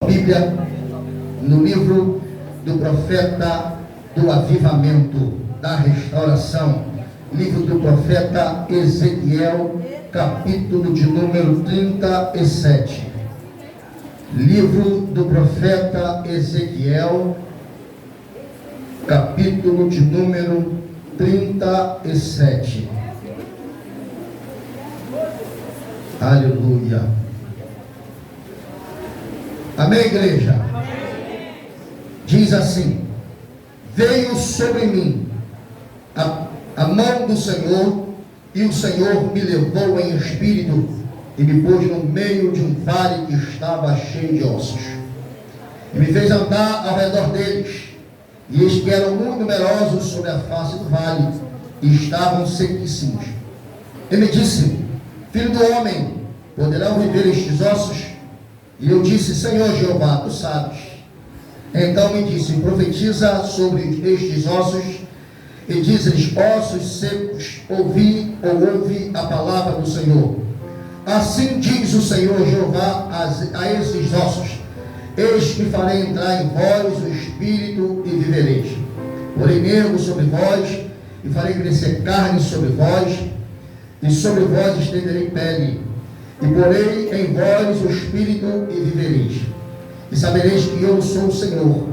Bíblia, no livro do profeta do avivamento, da restauração, livro do profeta Ezequiel, capítulo de número 37. Livro do profeta Ezequiel, capítulo de número 37. Aleluia. Amém, igreja? Amém. Diz assim: veio sobre mim a mão do Senhor, e o Senhor me levou em espírito e me pôs no meio de um vale que estava cheio de ossos, e me fez andar ao redor deles, e eis que eram muito numerosos sobre a face do vale, e estavam sequíssimos. E me disse: filho do homem, poderão viver estes ossos? E eu disse: Senhor Jeová, tu sabes. Então me disse: profetiza sobre estes ossos, e diz-lhes: ossos secos, ouve a palavra do Senhor. Assim diz o Senhor Jeová a esses ossos: eis que farei entrar em vós o espírito e vivereis. Porei nervo sobre vós, e farei crescer carne sobre vós, e sobre vós estenderei pele, e porei em vós o espírito e vivereis, e sabereis que eu sou o Senhor.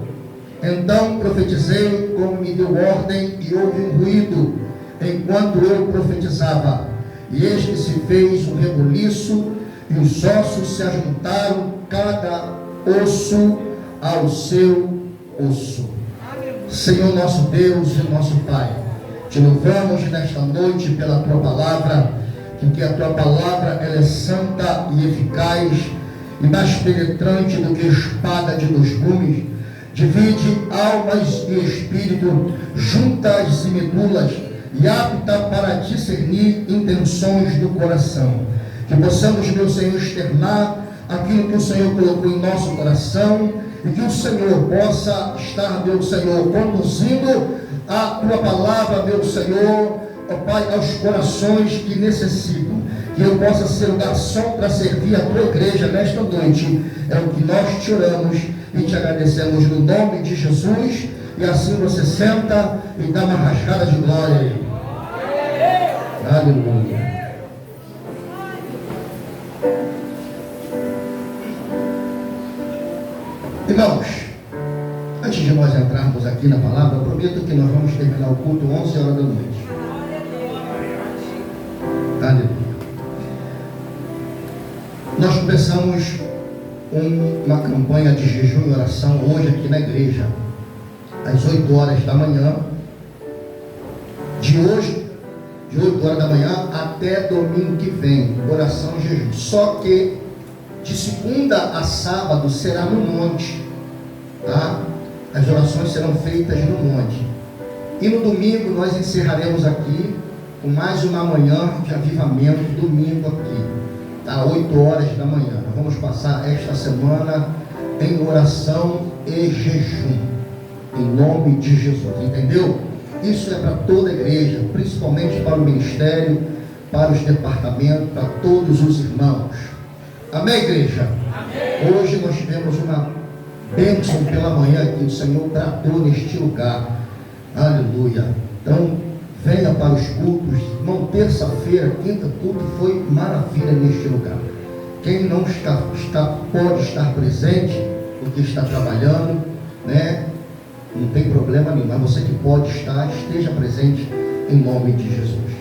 Então profetizei como me deu ordem, e houve um ruído enquanto eu profetizava, e eis que se fez um rebuliço, e os ossos se ajuntaram, cada osso ao seu osso. Senhor nosso Deus e nosso Pai, te louvamos nesta noite pela tua palavra, porque a tua palavra ela é santa e eficaz, e mais penetrante do que espada de dois gumes, divide almas e espírito, juntas e medulas, e apta para discernir intenções do coração. Que possamos, meu Senhor, externar aquilo que o Senhor colocou em nosso coração, e que o Senhor possa estar, meu Senhor, conduzindo a tua palavra, meu Senhor, ó Pai, aos corações que necessitam. Que eu possa ser o garçom para servir a tua igreja nesta noite. É o que nós te oramos e te agradecemos no nome de Jesus. E assim você senta e dá uma rajada de glória aí. Aleluia. Irmãos, antes de nós entrarmos aqui na palavra, eu prometo que nós vamos terminar o culto 11 horas da noite. Aleluia. Nós começamos uma campanha de jejum e oração hoje aqui na igreja, às 8 horas da manhã, de 8 horas da manhã até domingo que vem, oração e jejum. Só que de segunda a sábado será no monte, tá? As orações serão feitas no monte, e no domingo nós encerraremos aqui com mais uma manhã de avivamento, domingo aqui, tá? 8 horas da manhã. Nós vamos passar esta semana em oração e jejum, em nome de Jesus, entendeu? Isso é para toda a igreja, principalmente para o ministério, para os departamentos, para todos os irmãos. Amém, igreja? Amém. Hoje nós tivemos uma bênção pela manhã que o Senhor tratou neste lugar. Aleluia. Então, venha para os cultos. Irmão, terça-feira, quinta, culto foi maravilha neste lugar. Quem não pode estar presente, porque está trabalhando, né? Não tem problema nenhum, mas você que pode estar, esteja presente em nome de Jesus.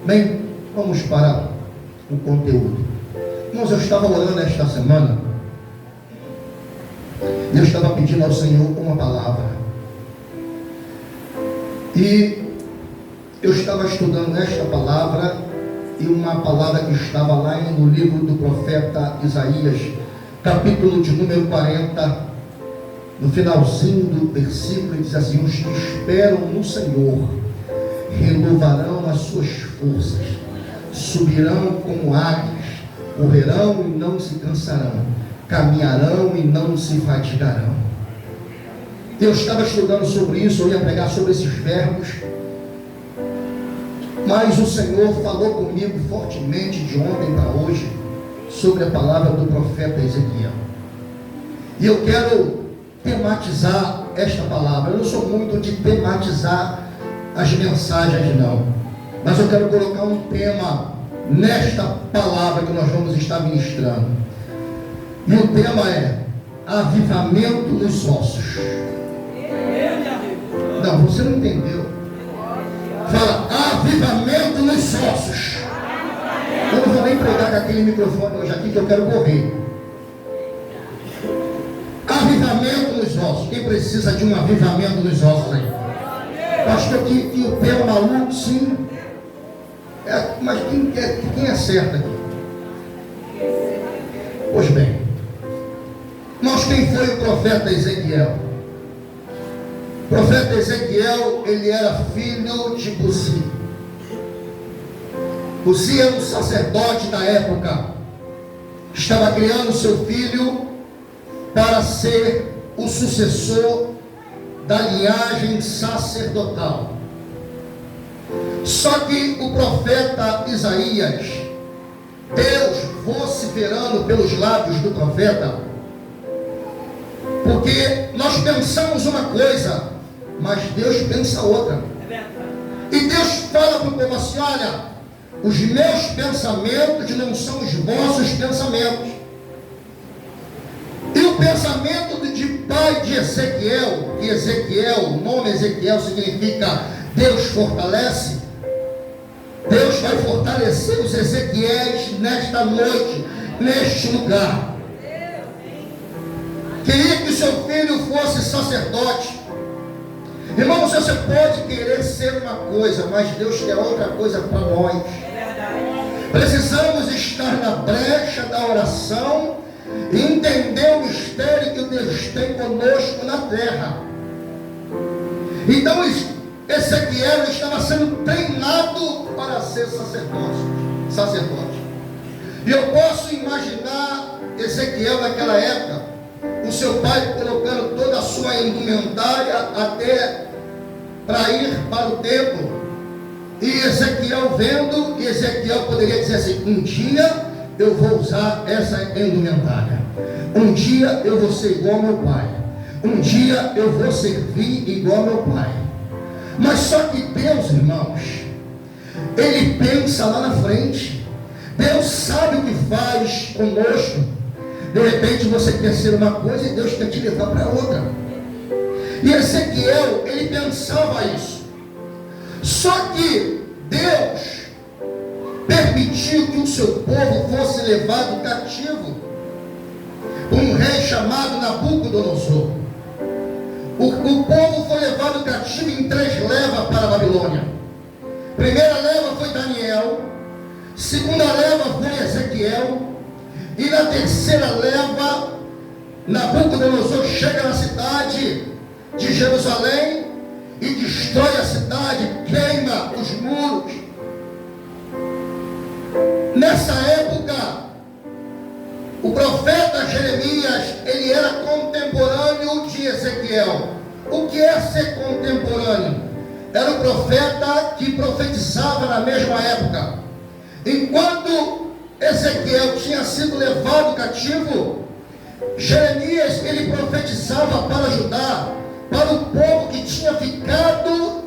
Bem, vamos para o conteúdo. Irmãos, eu estava orando esta semana, e eu estava pedindo ao Senhor uma palavra, e eu estava estudando esta palavra, e uma palavra que estava lá no livro do profeta Isaías, capítulo de número 40, no finalzinho do versículo, diz assim: os que esperam no Senhor renovarão as suas forças, subirão como águias, correrão e não se cansarão, caminharão e não se fatigarão. Eu estava estudando sobre isso, eu ia pregar sobre esses verbos, mas o Senhor falou comigo fortemente de ontem para hoje sobre a palavra do profeta Ezequiel. E eu quero tematizar esta palavra. Eu não sou muito de tematizar as mensagens, não. Mas eu quero colocar um tema nesta palavra que nós vamos estar ministrando. E o tema é avivamento nos ossos. Não, você não entendeu. Fala, avivamento nos ossos. Eu não vou nem pregar com aquele microfone hoje aqui que eu quero correr. Avivamento nos ossos. Quem precisa de um avivamento nos ossos aí? Pastor, que o tema maluco, sim. Mas quem acerta aqui? Pois bem, nós, quem foi o profeta Ezequiel? O profeta Ezequiel, ele era filho de Buzi. Buzi era um sacerdote da época. Estava criando seu filho para ser o sucessor da linhagem sacerdotal. Só que o profeta Isaías, Deus vociferando pelos lábios do profeta, porque nós pensamos uma coisa, mas Deus pensa outra. E Deus fala para o povo assim: olha, os meus pensamentos não são os vossos pensamentos. E o pensamento de pai de Ezequiel, e Ezequiel, o nome Ezequiel significa Deus fortalece. Deus vai fortalecer os Ezequiéis nesta noite, neste lugar. Queria que seu filho fosse sacerdote. Irmãos, você pode querer ser uma coisa, mas Deus quer outra coisa para nós. Precisamos estar na brecha da oração e entender o mistério que Deus tem conosco na terra. Então, Ezequiel estava sendo treinado para ser sacerdote. E eu posso imaginar Ezequiel naquela época, o seu pai colocando toda a sua indumentária até para ir para o templo. E Ezequiel vendo, e Ezequiel poderia dizer assim: um dia eu vou usar essa indumentária. Um dia eu vou ser igual ao meu pai. Um dia eu vou servir igual ao meu pai. Mas só que Deus, irmãos, Ele pensa lá na frente. Deus sabe o que faz conosco. De repente você quer ser uma coisa e Deus quer te levar para outra. E Ezequiel, ele pensava isso. Só que Deus permitiu que o seu povo fosse levado cativo por um rei chamado Nabucodonosor. O povo foi levado cativo em 3 levas para a Babilônia. Primeira leva foi Daniel, segunda leva foi Ezequiel, e na terceira leva Nabucodonosor chega na cidade de Jerusalém e destrói a cidade, queima os muros. Nessa época, o profeta Jeremias, ele era contemporâneo de Ezequiel. O que é ser contemporâneo? Era o profeta que profetizava na mesma época. Enquanto Ezequiel tinha sido levado cativo, Jeremias, ele profetizava para Judá, para o povo que tinha ficado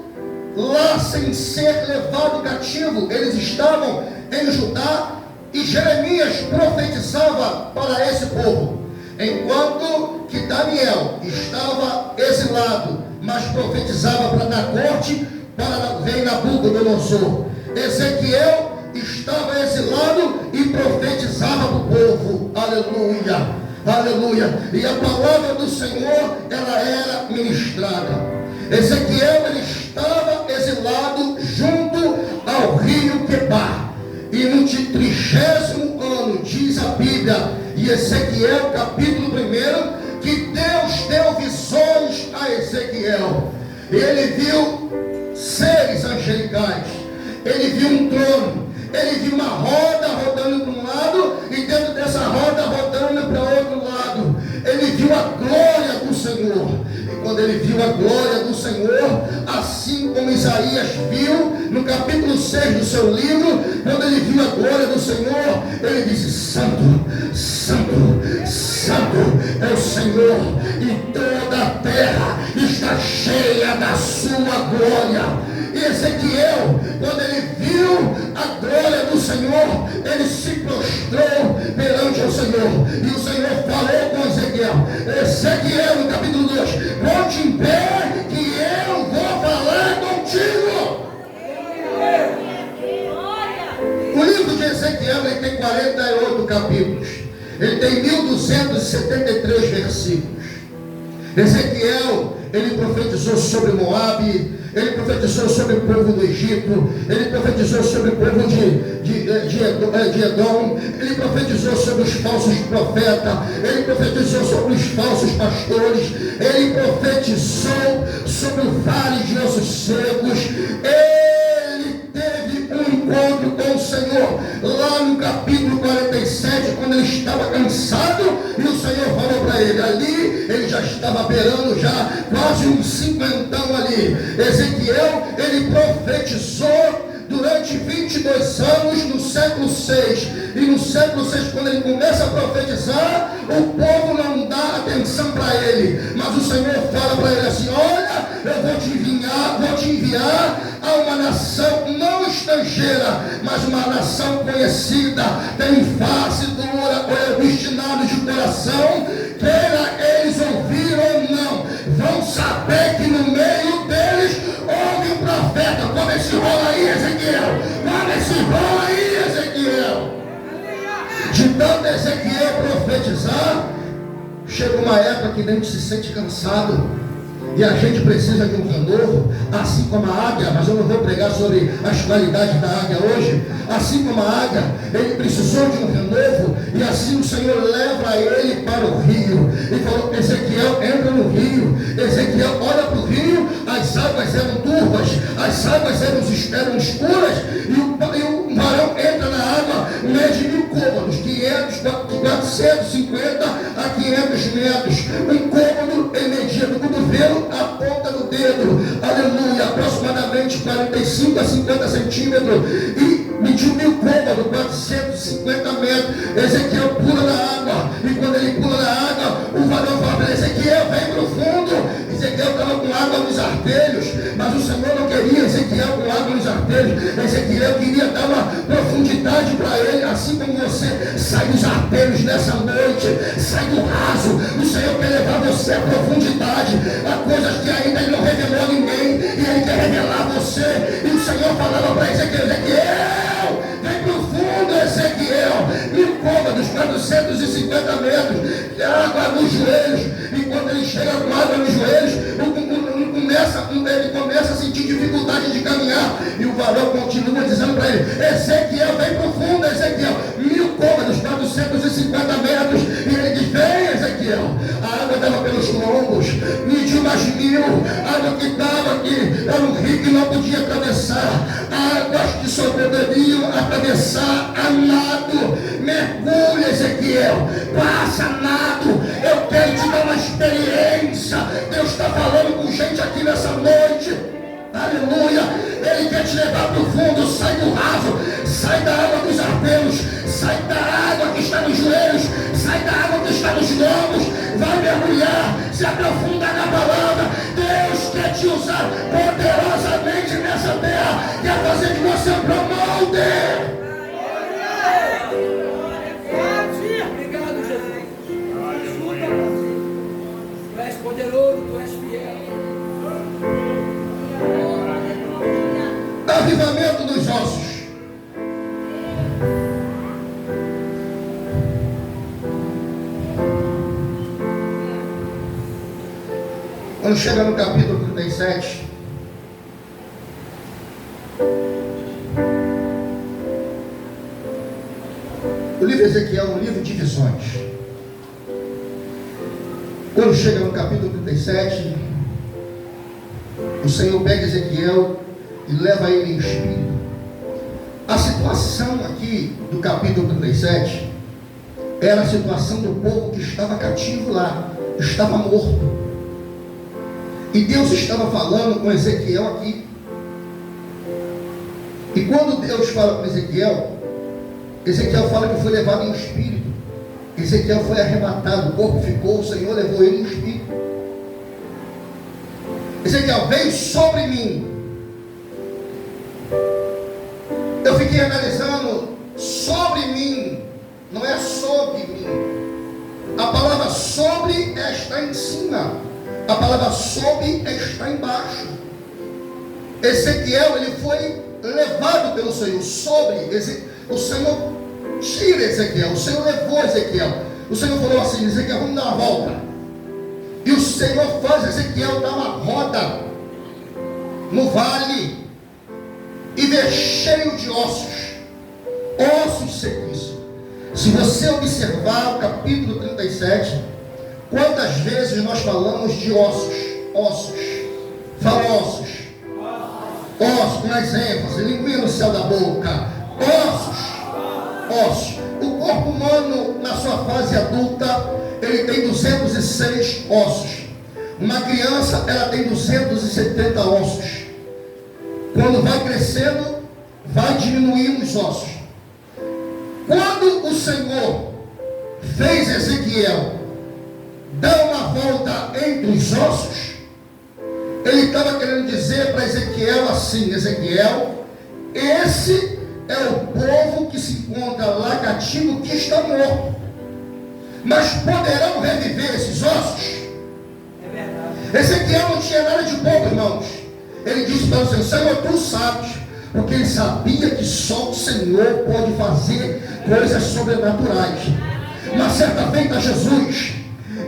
lá sem ser levado cativo. Eles estavam em Judá e Jeremias profetizava para esse povo, enquanto que Daniel estava exilado, mas profetizava para dar corte para o rei Nabucodonosor. Ezequiel estava exilado e profetizava para o povo. Aleluia, aleluia. E a palavra do Senhor, ela era ministrada. Ezequiel, ele estava exilado junto ao rio Quebar. E no 30º ano, diz a Bíblia, e Ezequiel capítulo 1, que Deus deu visões a Ezequiel. Ele viu seres angelicais, ele viu um trono, ele viu uma roda rodando para um lado e dentro dessa roda rodando para outro lado. Ele viu a glória do Senhor. E quando ele viu a glória do Senhor, assim como Isaías viu no capítulo 6 do seu livro, quando ele viu a glória do Senhor, ele disse: Santo, Santo, Santo é o Senhor, e toda a terra está cheia da sua glória. E Ezequiel, quando ele viu a glória do Senhor, ele se prostrou perante o Senhor. E o Senhor falou com Ezequiel: Ezequiel, no capítulo 2, ponte em pé, que eu vou falar contigo. O livro de Ezequiel, ele tem 48 capítulos. Ele tem 1273 versículos. Ezequiel, ele profetizou sobre Moabe, ele profetizou sobre o povo do Egito, ele profetizou sobre o povo de Edom, ele profetizou sobre os falsos profetas, ele profetizou sobre os falsos pastores, ele profetizou sobre o vale de ossos secos. Ele teve um encontro com o Senhor lá no capítulo 47, quando ele estava cansado, e o Senhor falou para ele. Ali ele já estava beirando já quase uns 50 ali. Ezequiel, ele profetizou durante 22 anos no século 6. E no século 6, quando ele começa a profetizar, o povo não dá atenção para ele. Mas o Senhor fala para ele assim: olha, eu vou te enviar a uma nação não estrangeira, mas uma nação conhecida, tem face dura, ou obstinados de coração, queira eles ouvir ou não, vão saber que no meio deles houve um profeta. Como esse rola aí, Ezequiel? Como esse rola aí, Ezequiel? De tanto Ezequiel profetizar, chega uma época que a gente se sente cansado. E a gente precisa de um renovo, assim como a águia. Mas eu não vou pregar sobre as qualidades da águia hoje. Assim como a águia, ele precisou de um renovo. E assim o Senhor leva ele para o rio. E falou: Ezequiel, entra no rio. Ezequiel olha para o rio, as águas eram turvas, as águas eram escuras. E o varão entra na água, mede 1000 côvados, 450 a 500 metros. Um côvado ele media do cotovelo a ponta do dedo, aleluia, aproximadamente 45 a 50 centímetros, e mediu 1000 côvados, 450 metros. Ezequiel pula na água, e quando ele pula na água, o varão fala para Ezequiel: vem para o fundo. Ezequiel estava com água nos artelhos, mas o Senhor não queria Ezequiel com água nos artelhos. Ezequiel queria dar uma profundidade para ele, assim como você sai dos artelhos nessa noite, sai do raso. O Senhor quer levar você à profundidade, a coisas que ainda ele não revelou a ninguém, e ele quer revelar a você. E o Senhor falava para Ezequiel: Ezequiel, vem para o fundo, Ezequiel. 1000 côvados, 450 metros, água nos joelhos. E quando ele chega com água nos joelhos, ele começa a sentir dificuldade de caminhar. E o varão continua dizendo para ele: Ezequiel, vem para o fundo, Ezequiel. 1000 côvados, 450 metros. E ele diz: vem, Ezequiel. A água estava pelos lombos, mediu mais 1000. A água que estava aqui era um rio que não podia atravessar. Águas que só poderiam atravessar a nado. Mergulha, Ezequiel, passa a nado. Eu quero te dar uma experiência. Deus está falando com gente aqui nessa noite, aleluia. Ele quer te levar para o fundo. Sai do raso, sai da água dos artelhos, sai da água que está nos joelhos, sai da água que está nos lombos. Vai mergulhar, se aprofundar na palavra. Deus quer te usar poderosamente nessa terra, quer fazer de você um promoter. Obrigado, Jesus. Tu és poderoso, tu és fiel. Avivamento dos ossos. Quando chega no capítulo 37, o livro de Ezequiel é um livro de visões. Quando chega no capítulo 37, o Senhor pega Ezequiel e leva ele em espírito. A situação aqui do capítulo 37 era a situação do povo que estava cativo lá, estava morto. E Deus estava falando com Ezequiel aqui. E quando Deus fala com Ezequiel, Ezequiel fala que foi levado em espírito. Ezequiel foi arrebatado, o corpo ficou, o Senhor levou ele em espírito. Ezequiel, veio sobre mim. Eu fiquei analisando, sobre mim, não é sobre mim. A palavra sobre está em cima, a palavra sobre está embaixo. Ezequiel, ele foi levado pelo Senhor, o Senhor tira Ezequiel, o Senhor levou Ezequiel. O Senhor falou assim: Ezequiel, vamos dar uma volta. E o Senhor faz Ezequiel dar uma roda no vale e ver cheio de ossos sequíssimos. Se você observar o capítulo 37, quantas vezes nós falamos de ossos? Fala ossos, com mais ênfase, linguinha no céu da boca. Ossos. O corpo humano, na sua fase adulta, ele tem 206 ossos. Uma criança, ela tem 270 ossos. Quando vai crescendo, vai diminuindo os ossos. Quando o Senhor fez Ezequiel dar uma volta entre os ossos, ele estava querendo dizer para Ezequiel assim: Ezequiel, esse é o povo que se encontra lá cativo, que está morto. Mas poderão reviver esses ossos? É verdade. Ezequiel não tinha nada de bobo, irmãos. Ele disse para o Senhor: Senhor, tu sabes. Porque ele sabia que só o Senhor pode fazer coisas sobrenaturais. Mas certa feita, Jesus,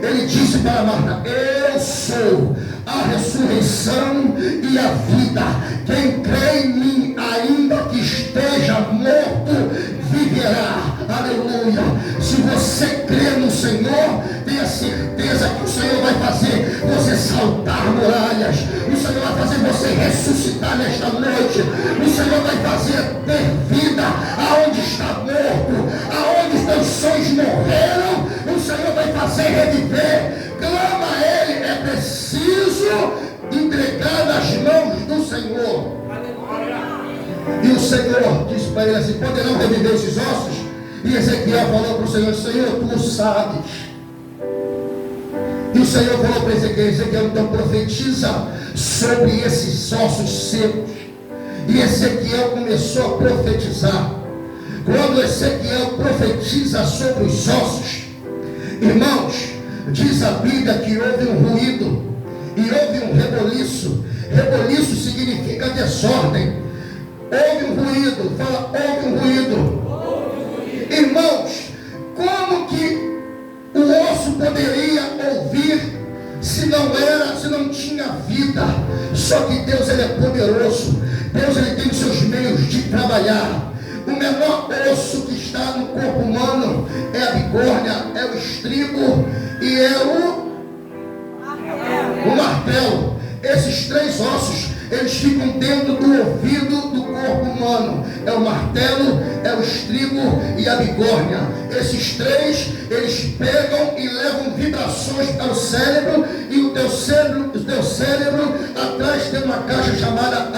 ele disse para Marta: eu sou a ressurreição e a vida. Quem crê em mim, ainda que esteja morto, viverá. Aleluia. Se você crê no Senhor, tenha certeza que o Senhor vai fazer você saltar muralhas. O Senhor vai fazer você ressuscitar nesta noite. O Senhor vai fazer ter vida aonde está morto, aonde os teus sonhos morreram. O Senhor vai fazer reviver. Clama a Ele. É preciso entregar nas mãos do Senhor. E o Senhor disse para ele assim: poderão reviver esses ossos? E Ezequiel falou para o Senhor: Senhor, tu sabes. E o Senhor falou para Ezequiel: Ezequiel, então profetiza sobre esses ossos secos. E Ezequiel começou a profetizar. Quando Ezequiel profetiza sobre os ossos, irmãos, diz a Bíblia que houve um ruído e houve um reboliço. Reboliço significa desordem. Houve um ruído. Fala, houve um ruído. Irmãos, como que o osso poderia ouvir se não tinha vida? Só que Deus, ele é poderoso. Deus, ele tem os seus meios de trabalhar. O menor osso que está no corpo humano é a bigorna, é o estribo e é o martelo. Esses três ossos, eles ficam dentro do ouvido do corpo humano. É o martelo, é o estribo e a bigorna. Esses três, eles pegam e levam vibrações para o cérebro. E o teu cérebro atrás tem uma caixa chamada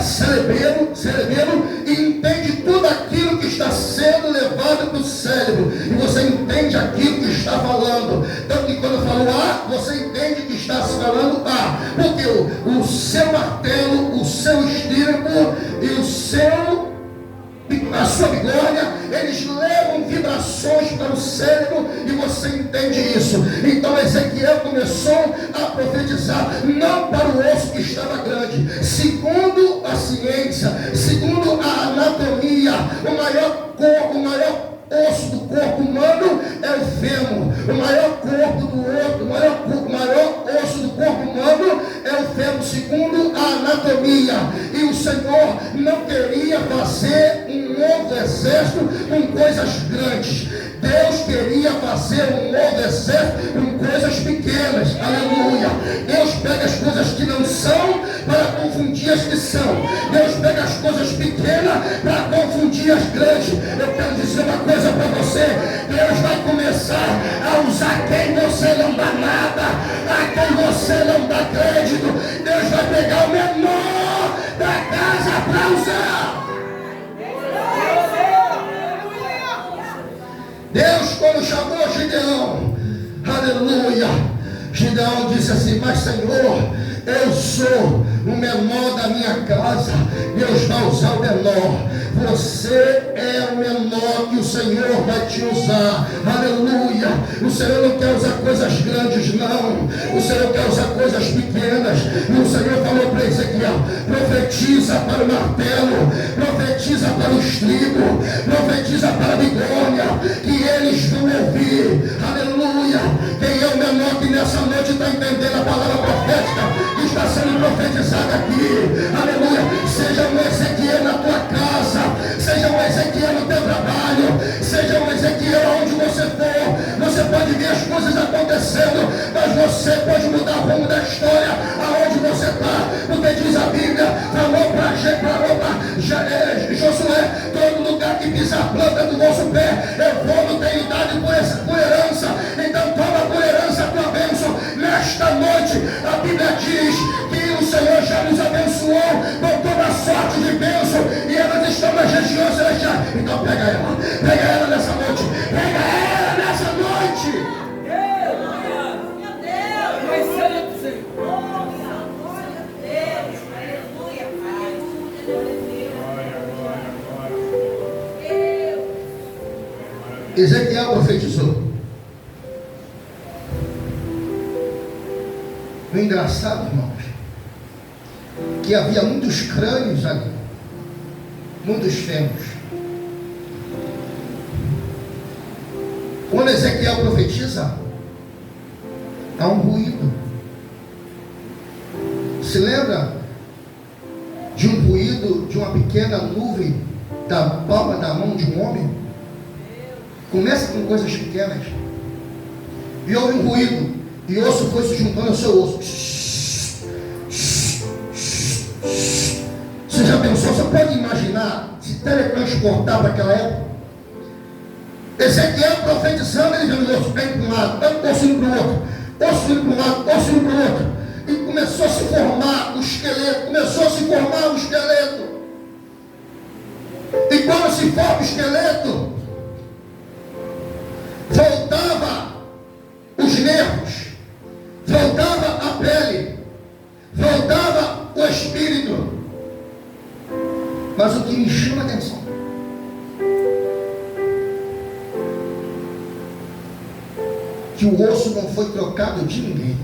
cerebelo, e entende tudo aquilo que está sendo levado para o cérebro. E você entende aquilo que está falando. Tanto que quando eu falo A, você entende que está se falando A. Porque o seu martelo, o seu estribo e a sua bigorna, eles levam vibrações para o cérebro e você entende isso. Então Ezequiel começou a profetizar, não para o osso que estava grande. Segundo a ciência, segundo a anatomia, o maior osso do corpo humano é o fêmur. O maior osso do corpo humano é o fêmur, segundo a anatomia. E o Senhor não queria fazer um novo exército com coisas grandes. Deus queria fazer um novo exército com coisas pequenas. Aleluia. Deus pega as coisas que não são para confundir as que são. Deus pega as coisas pequenas para confundir as grandes. Eu quero dizer uma coisa para você: Deus vai começar a usar quem você não dá nada, a quem você não dá crédito. Gideão disse assim: mas Senhor, eu sou o menor da minha casa, Deus vai usar o menor. Você é o menor que o Senhor vai te usar. Aleluia. O Senhor não quer usar coisas grandes, não. O Senhor quer usar coisas pequenas. E o Senhor falou para Ezequiel: profetiza para o martelo, profetiza para o estribo, profetiza para a bigônia, que eles vão ouvir. Aleluia. Quem é o menor que nessa noite está entendendo a palavra profética que está sendo profetizada aqui? Aleluia. Seja um Ezequiel na tua casa, seja um Ezequiel no teu trabalho, seja um Ezequiel onde você for. Você pode ver as coisas acontecendo, mas você pode mudar o rumo da história aonde você está. Porque diz a Bíblia, falou para Josué: todo lugar que pisa a planta do vosso pé, eu vou, não tenho dado por herança. Então toma por herança a tua bênção. Nesta noite a Bíblia diz que o Senhor já nos abençoou com toda sorte de bênção, e elas estão nas regiões celestiais. Então pega ela nessa noite, pega ela nessa noite. Ezequiel profetizou. O engraçado, irmãos, que havia muitos crânios ali, muitos fêmurs. Quando Ezequiel profetiza, há um ruído. Se lembra de um ruído de uma pequena nuvem da palma da mão de um homem? Começa com coisas pequenas. E houve um ruído, e osso foi se juntando ao seu osso. Você já pensou? Você pode imaginar se teletransportar para aquela época? Ezequiel profetizando, ele vendo o osso bem para um lado, osso indo para o outro, osso indo para um lado, osso indo para o outro. E começou a se formar o esqueleto, E quando se forma o esqueleto, voltava os nervos, voltava a pele, voltava o espírito. Mas o que me chama a atenção, que o osso não foi trocado de ninguém.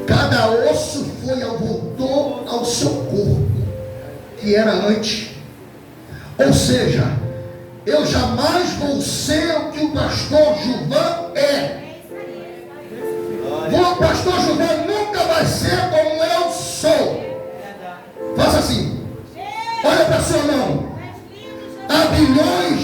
Cada osso voltou ao seu corpo, que era antes. Ou seja, eu jamais vou ser o que o pastor Gilvan é. O pastor Gilvan nunca vai ser como eu sou. Faça assim, olha para a sua mão. Há bilhões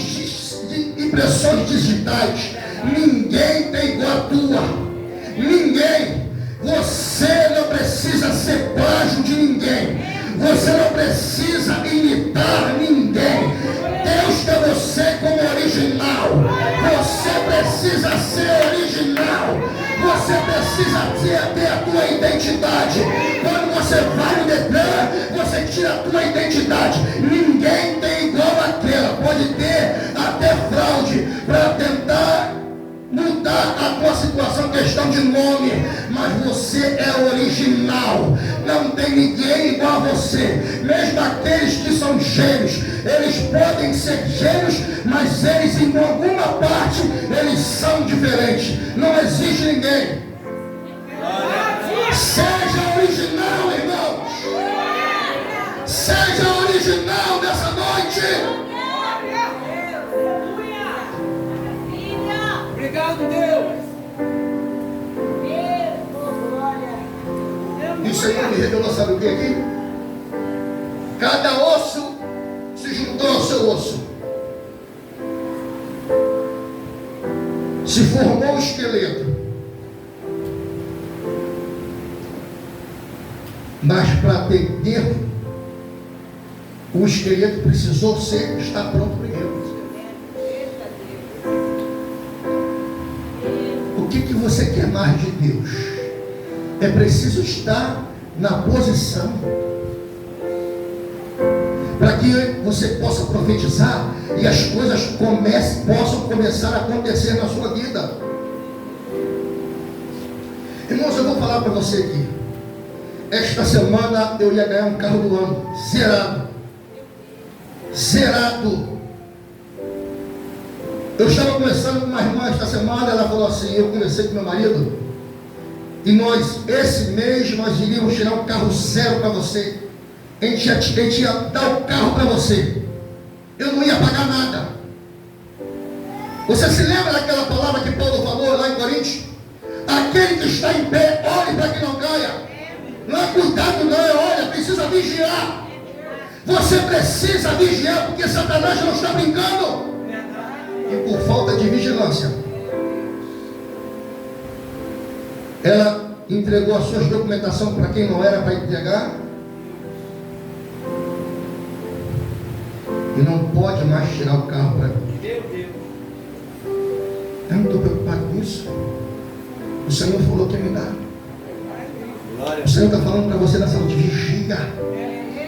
de impressões digitais, ninguém tem igual a tua. Ninguém. Você não precisa ser plágio de ninguém. Você não precisa imitar ninguém. Deus quer você como original. Você precisa ser original. Você precisa ter a tua identidade. Quando você vai no Detran, você tira a tua identidade. Ninguém tem igual àquela. Pode ter até fraude para tentar mudar a tua situação, questão de nome, mas você é original. Não tem ninguém igual a você. Mesmo aqueles que são gêmeos, eles podem ser gêmeos, mas eles em alguma parte eles são diferentes. Não existe ninguém. Seja original, irmãos. Seja original nessa noite. Obrigado, Deus. E o Senhor me revelou, sabe o que aqui? Cada osso se juntou ao seu osso. Se formou um esqueleto. Mas para ter dentro, o esqueleto precisou estar pronto primeiro. O que você quer mais de Deus? É preciso estar na posição para que você possa profetizar e as coisas possam começar a acontecer na sua vida. Irmãos, eu vou falar para você aqui. Esta semana eu ia ganhar um carro do ano, zerado. Zerado. Eu estava conversando com uma irmã esta semana, ela falou assim, eu conversei com meu marido, e nós, esse mês, nós iríamos tirar um carro zero para você. A gente ia dar o carro para você. Eu não ia pagar nada. Você se lembra daquela palavra que Paulo falou lá em Coríntios? Aquele que está em pé, olhe para que não caia. Não é cuidado não, é olha, precisa vigiar. Você precisa vigiar, porque Satanás não está brincando. E por falta de vigilância, ela entregou as suas documentações para quem não era para entregar. E não pode mais tirar o carro para mim. Eu não estou preocupado com isso. O Senhor falou que ia me dar. O Senhor está falando para você nessa noite, vigia.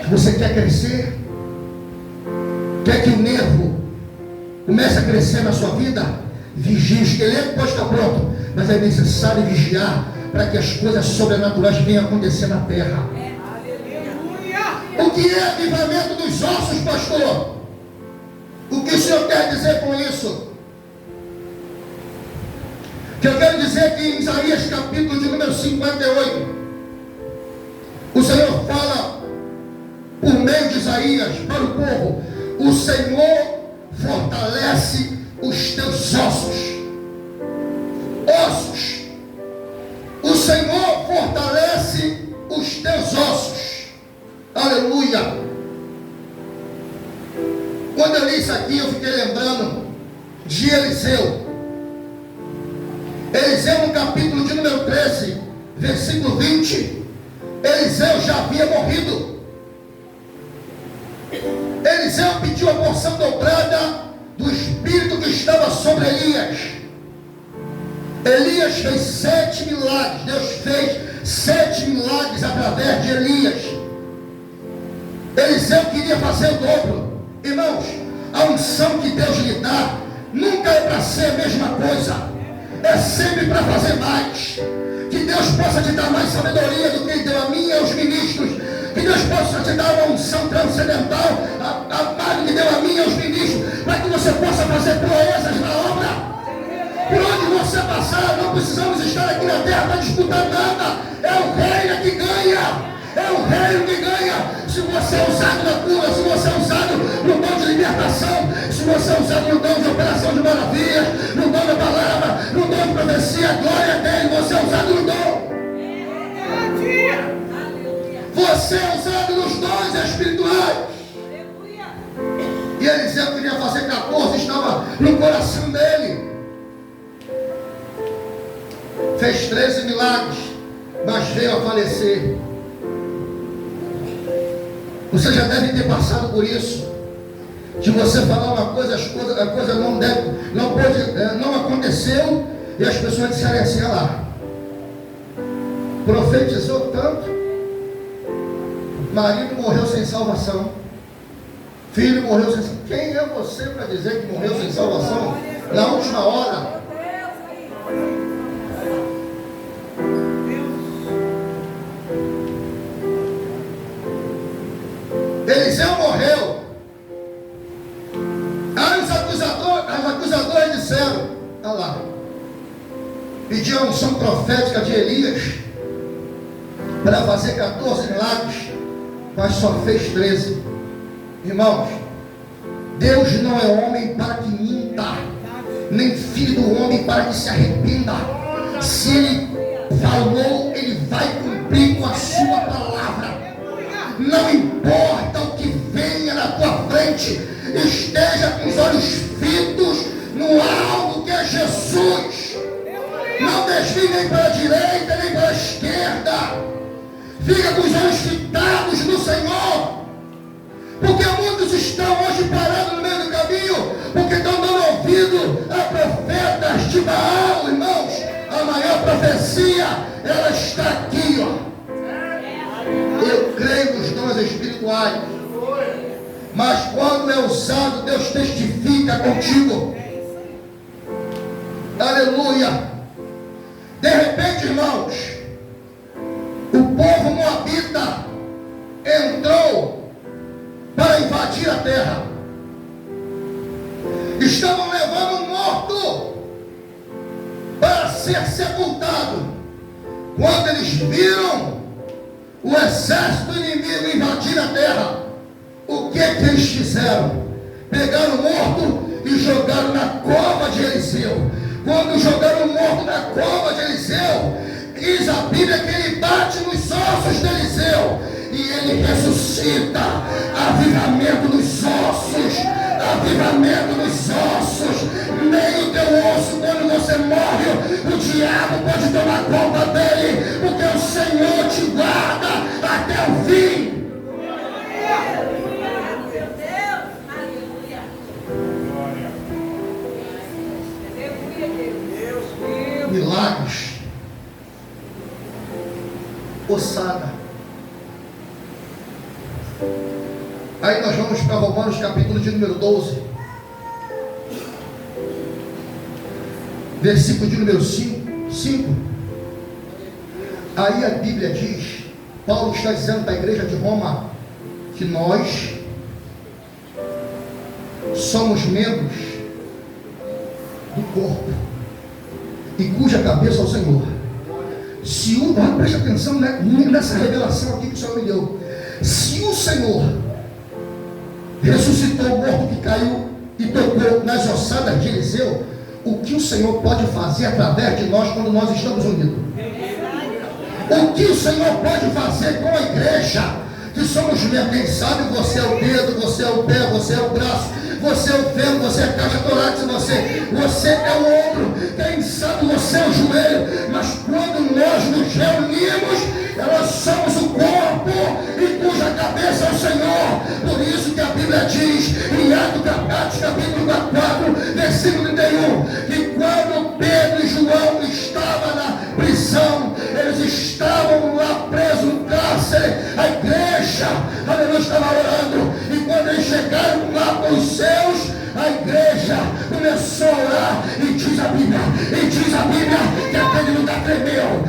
Se você quer crescer, quer que o nervo comece a crescer na sua vida, vigie. O esqueleto pode estar pronto, mas é necessário vigiar para que as coisas sobrenaturais venham acontecer na terra. O que é avivamento dos ossos, pastor? O que o Senhor quer dizer com isso? Que eu quero dizer que em Isaías capítulo de número 58, o Senhor fala por meio de Isaías para o povo: o Senhor fortalece os teus ossos. Ossos. O Senhor fortalece os teus ossos. Aleluia. Quando eu li isso aqui, eu fiquei lembrando de Eliseu. Eliseu, no capítulo de número 13, versículo 20, Eliseu já havia morrido. Eliseu pediu a porção dobrada do espírito que estava sobre Elias. Elias fez 7 milagres. Deus fez 7 milagres através de Elias. Eliseu queria fazer o dobro. Irmãos, a unção que Deus lhe dá nunca é para ser a mesma coisa. É sempre para fazer mais. Que Deus possa te dar mais sabedoria do que Ele deu a mim e aos ministros. Que Deus possa te dar uma unção transcendental, a que deu a mim e aos ministros, para que você possa fazer proezas na obra. Por onde você passar, não precisamos estar aqui na terra para disputar nada. É o reino que ganha. É o reino que ganha. Se você é usado na cura, se você é usado no dom de libertação, se você é usado no dom de operação de maravilhas, no dom da palavra, no dom de profecia, glória a Deus, você é usado no dom. Você é usado nos dons espirituais. E Eliseu queria fazer 14, estava no coração dele. Fez 13 milagres, mas veio a falecer. Você já deve ter passado por isso. De você falar uma coisa, a coisa não aconteceu, e as pessoas disserem assim: olha lá, profetizou tanto, marido morreu sem salvação, filho morreu sem salvação. Quem é você para dizer que morreu sem salvação na última hora? Eliseu morreu. Aí os acusadores disseram: olha lá, pediu a unção profética de Elias para fazer 14 milagres, mas só fez 13. Irmãos, Deus não é homem para que minta, nem filho do homem para que se arrependa. Se Ele falou, Ele vai cumprir com a sua palavra. Não importa o que venha na tua frente, esteja com os olhos fitos no alvo que é Jesus. Não desvie nem para a direita nem para a esquerda. Fica com os olhos fitados no Senhor. Porque muitos estão hoje parados no meio do caminho, porque estão dando ouvido a profetas de Baal, irmãos. A maior profecia, ela está aqui, ó. Eu creio nos dons espirituais, mas quando é usado, Deus testifica contigo. Aleluia. De repente Seguinte, irmãos, o povo moabita entrou para invadir a terra. Estavam levando um morto para ser sepultado. Quando eles viram o exército inimigo invadir a terra, o que eles fizeram? Pegaram o morto e jogaram na cova de Eliseu. Quando jogaram o morto na cova de Eliseu, diz a Bíblia que ele bate nos ossos de Eliseu e ele ressuscita. Avivamento nos ossos, avivamento nos ossos. Nem o teu osso, quando você morre, o diabo pode tomar conta dele, porque o Senhor te guarda até o fim. Milagres, ossada. Aí nós vamos para Romanos capítulo de número 12, versículo de número 5. Aí a Bíblia diz, Paulo está dizendo para a igreja de Roma, que nós somos membros do corpo, e cuja cabeça é o Senhor. Se o, preste atenção nessa revelação aqui que o Senhor me deu. Se o Senhor ressuscitou o morto que caiu e tocou nas ossadas de Eliseu, o que o Senhor pode fazer através de nós quando nós estamos unidos? O que o Senhor pode fazer com a igreja? Que somos membros. Quem sabe você é o dedo, você é o pé, você é o braço, você é o fêmur, você é a caixa torácica, você é o ombro, quem sabe você é o joelho. Mas quando nós nos reunimos, nós somos o corpo e cuja cabeça é o Senhor. Por isso que a Bíblia diz em Atos capítulo 4, versículo 31, que quando Pedro e João estavam na prisão, eles estavam lá presos no cárcere, a igreja, aleluia, estava orando, e quando eles chegaram lá para os seus, a igreja começou a orar, e diz a Bíblia que aquele lugar tremeu,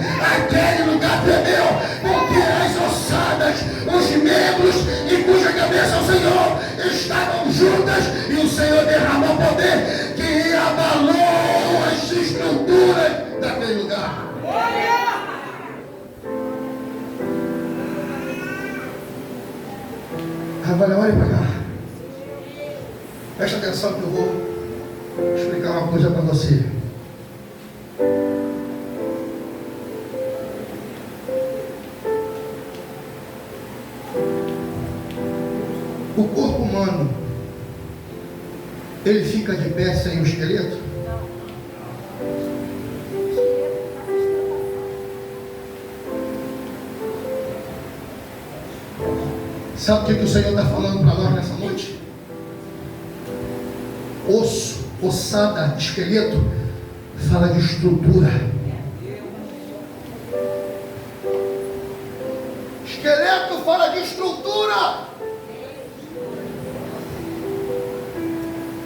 porque as ossadas, os membros e cuja cabeça é o Senhor, estavam juntas, e o Senhor derramou poder que abalou as estruturas daquele lugar. Agora olhe para cá. Presta atenção que eu vou explicar uma coisa para você. O corpo humano, ele fica de pé sem o esqueleto? Sabe o que o Senhor está falando para nós nessa noite? Osso, ossada, esqueleto, fala de estrutura. Esqueleto fala de estrutura.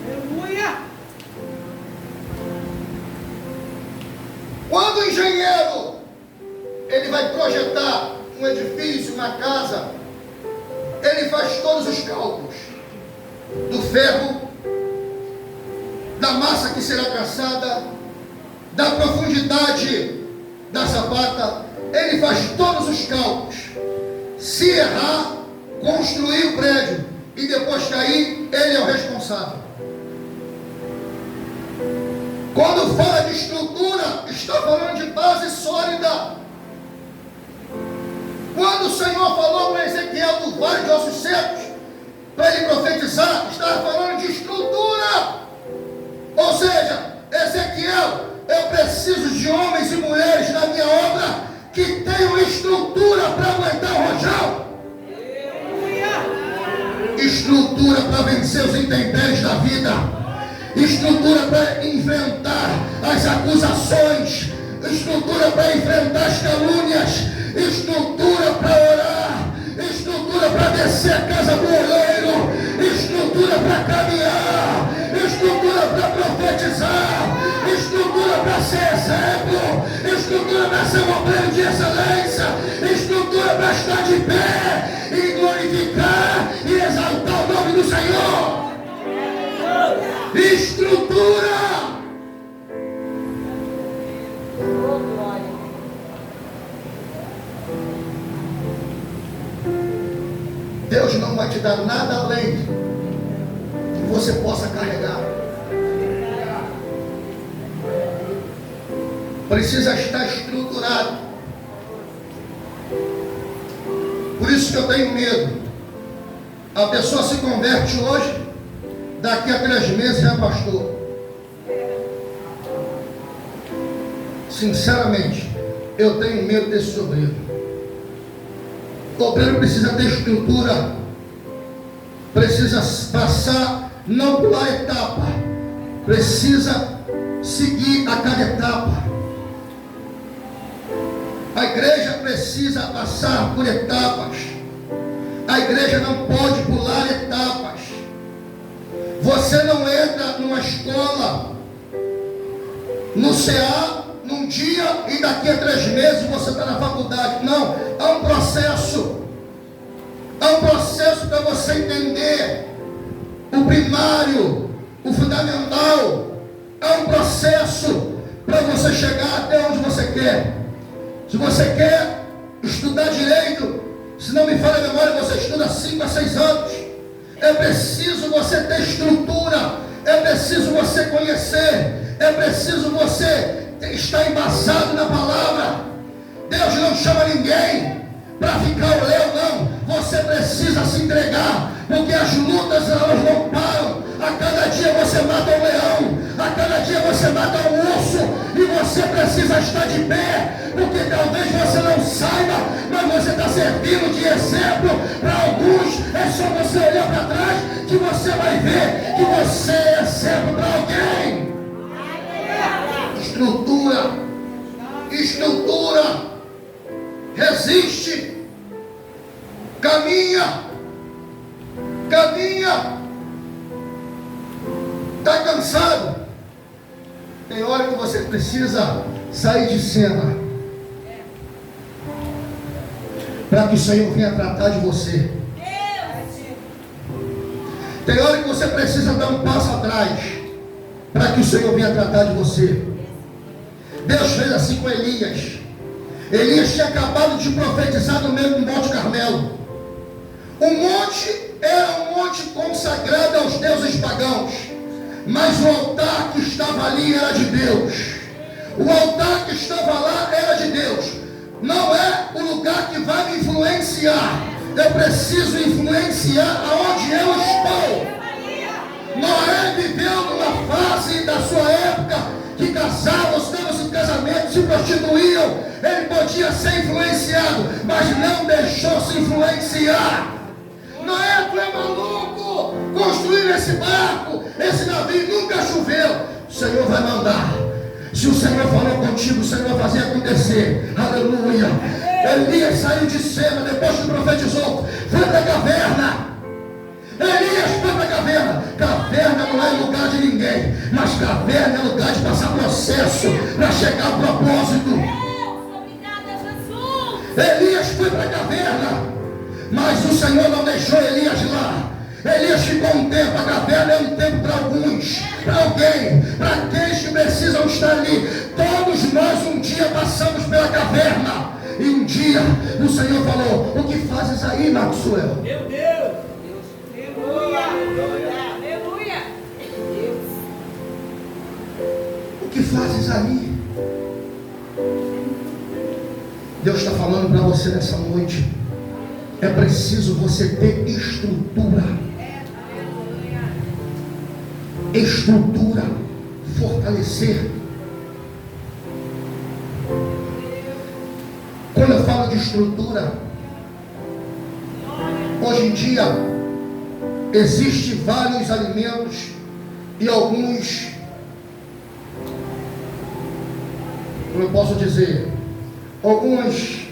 Aleluia. Quando o engenheiro ele vai projetar um edifício, uma casa, ele faz todos os cálculos do ferro, da massa que será traçada, da profundidade da sapata. Ele faz todos os cálculos. Se errar, construir o prédio e depois cair, ele é o responsável. Quando fala de estrutura, está falando de base sólida. Quando o Senhor falou para Ezequiel do vale de ossos secos, para ele profetizar, estava falando de estrutura. Ou seja, Ezequiel, eu preciso de homens e mulheres na minha obra que tenham estrutura para aguentar o rojão. Estrutura para vencer os intempéries da vida. Estrutura para enfrentar as acusações. Estrutura para enfrentar as calúnias. Estrutura para orar, estrutura para descer a casa do oleiro, estrutura para caminhar, estrutura para profetizar, estrutura para ser exemplo, estrutura para ser um obreiro de excelência, estrutura para estar de pé e glorificar e exaltar o nome do Senhor. Estrutura. Deus não vai te dar nada além que você possa carregar. Precisa estar estruturado. Por isso que eu tenho medo. A pessoa se converte hoje, daqui a 3 meses é pastor. Sinceramente, eu tenho medo desse obreiro. O obreiro precisa ter estrutura, precisa passar, não pular etapa, precisa seguir a cada etapa. A igreja precisa passar por etapas. A igreja não pode pular etapas. Você não entra numa escola, no CA, num dia e daqui a 3 meses você está na faculdade. Não, há um processo. Há um processo para você entender o primário, o fundamental. Há um processo para você chegar até onde você quer. Se você quer estudar direito, se não me falha a memória, você estuda 5 a 6 anos. É preciso você ter estrutura, é preciso você conhecer, é preciso você estar embasado na palavra. Deus não chama ninguém para ficar ao léu, não. Você precisa se entregar, porque as lutas elas não param. A cada dia você mata um leão, a cada dia você mata um urso, e você precisa estar de pé, porque talvez você não saiba, mas você está servindo de exemplo para alguns. É só você olhar para trás que você vai ver que você é exemplo para alguém. Estrutura, estrutura, resiste, caminha, caminha. Está cansado? Tem hora que você precisa sair de cena para que o Senhor venha tratar de você. Tem hora que você precisa dar um passo atrás para que o Senhor venha tratar de você. Deus fez assim com Elias. Elias tinha acabado de profetizar no meio do Monte Carmelo. O monte era um monte consagrado aos deuses pagãos, mas o altar que estava ali era de Deus. O altar que estava lá era de Deus. Não é o lugar que vai me influenciar. Eu preciso influenciar aonde eu estou. Noé viveu numa fase da sua época que casavam, os noivos em casamento se prostituíam. Ele podia ser influenciado, mas não deixou se influenciar. Noé, tu é maluco? Construir esse barco, esse navio, nunca choveu. O Senhor vai mandar. Se o Senhor falou contigo, o Senhor vai fazer acontecer. Aleluia. Elias saiu de cena depois que profetizou. Foi para a caverna. Elias foi para a caverna. Caverna não é lugar de ninguém, mas caverna é lugar de passar processo para chegar ao propósito. Elias foi para a caverna, mas o Senhor não deixou Elias lá. Elias ficou um tempo. A caverna é um tempo para alguns, para alguém, para aqueles que precisam estar ali. Todos nós um dia passamos pela caverna, e um dia o Senhor falou: o que fazes aí, Maxwell? Meu Deus! Aleluia! O que fazes aí? Deus está falando para você nessa noite. É preciso você ter estrutura. Estrutura. Fortalecer. Quando eu falo de estrutura, hoje em dia existem vários alimentos e alguns, como eu posso dizer, alguns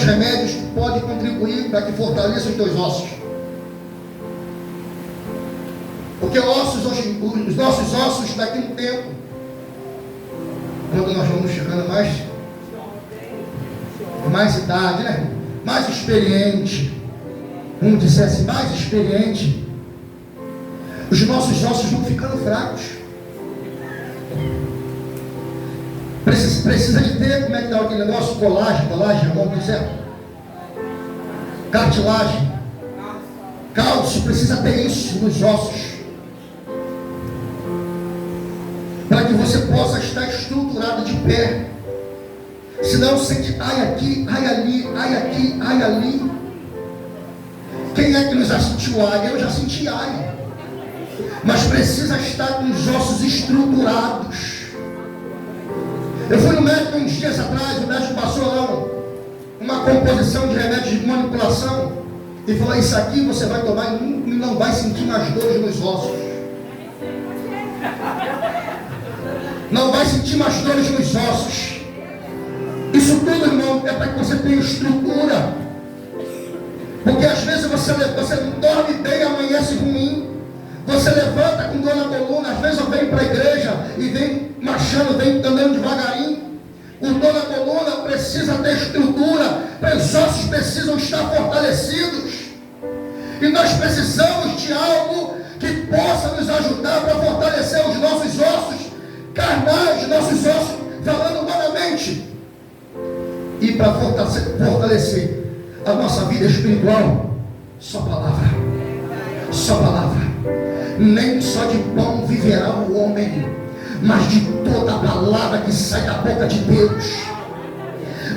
remédios que podem contribuir para que fortaleça os teus ossos. Porque os nossos ossos daqui a um tempo, quando nós vamos chegando mais idade, né? Mais experiente, vamos dizer assim, mais experiente, os nossos ossos vão ficando fracos. Precisa de ter, como é que está aquele negócio? Colágeno, vamos dizer, cartilagem, cálcio, precisa ter isso nos ossos, para que você possa estar estruturado de pé. Senão sente ai aqui, ai ali, ai aqui, ai ali. Quem é que nos já sentiu ai? Eu já senti ai. Mas precisa estar com os ossos estruturados. Eu fui no médico uns dias atrás, o médico passou lá uma composição de remédios de manipulação e falou: isso aqui você vai tomar e não vai sentir mais dores nos ossos. Não vai sentir mais dores nos ossos. Isso tudo, irmão, é para que você tenha estrutura. Porque às vezes você dorme bem, amanhece ruim. Você levanta com dor na coluna. Às vezes eu venho para a igreja e vem marchando, vem andando devagarinho. O dor na coluna precisa ter estrutura. Os ossos precisam estar fortalecidos. E nós precisamos de algo que possa nos ajudar para fortalecer os nossos ossos carnais, nossos ossos, falando humanamente. E para fortalecer a nossa vida espiritual, só palavra. Só palavra. Nem só de pão viverá o homem, mas de toda a palavra que sai da boca de Deus.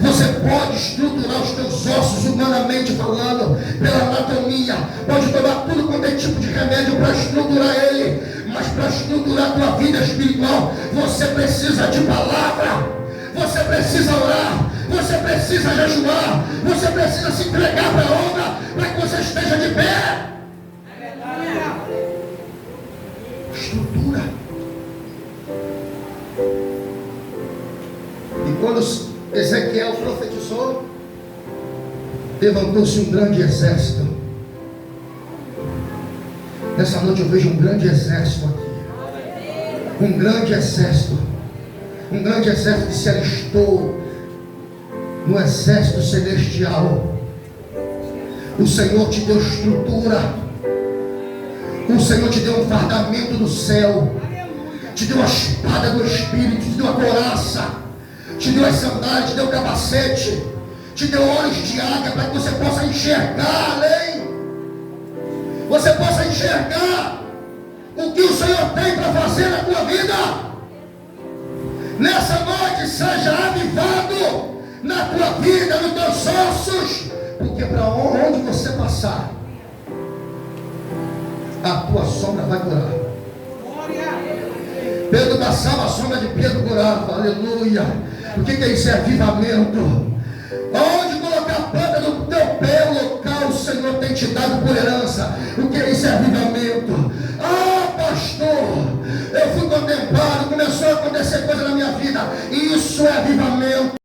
Você pode estruturar os teus ossos humanamente falando, pela anatomia, pode tomar tudo quanto é tipo de remédio para estruturar ele, mas para estruturar a tua vida espiritual, você precisa de palavra, você precisa orar, você precisa jejuar, você precisa se entregar para a obra, para que você esteja de pé. Estrutura. E quando Ezequiel profetizou, levantou-se um grande exército. Nessa noite eu vejo um grande exército aqui. Um grande exército. Um grande exército que se alistou no exército celestial. O Senhor te deu estrutura. O Senhor te deu um fardamento do céu. Te deu a espada do Espírito. Te deu a couraça. Te deu as sandálias. Te deu o capacete. Te deu olhos de águia para que você possa enxergar além. Você possa enxergar o que o Senhor tem para fazer na tua vida. Nessa noite seja avivado na tua vida, nos teus ossos, porque para onde você passar, a tua sombra vai curar. Pedro passava, a sombra de Pedro curava. Aleluia. O que é isso? É avivamento. Onde colocar a planta do teu pé, o local o Senhor tem te dado por herança. O que é isso? É avivamento. Ah, pastor, eu fui contemplado, começou a acontecer coisa na minha vida. Isso é avivamento.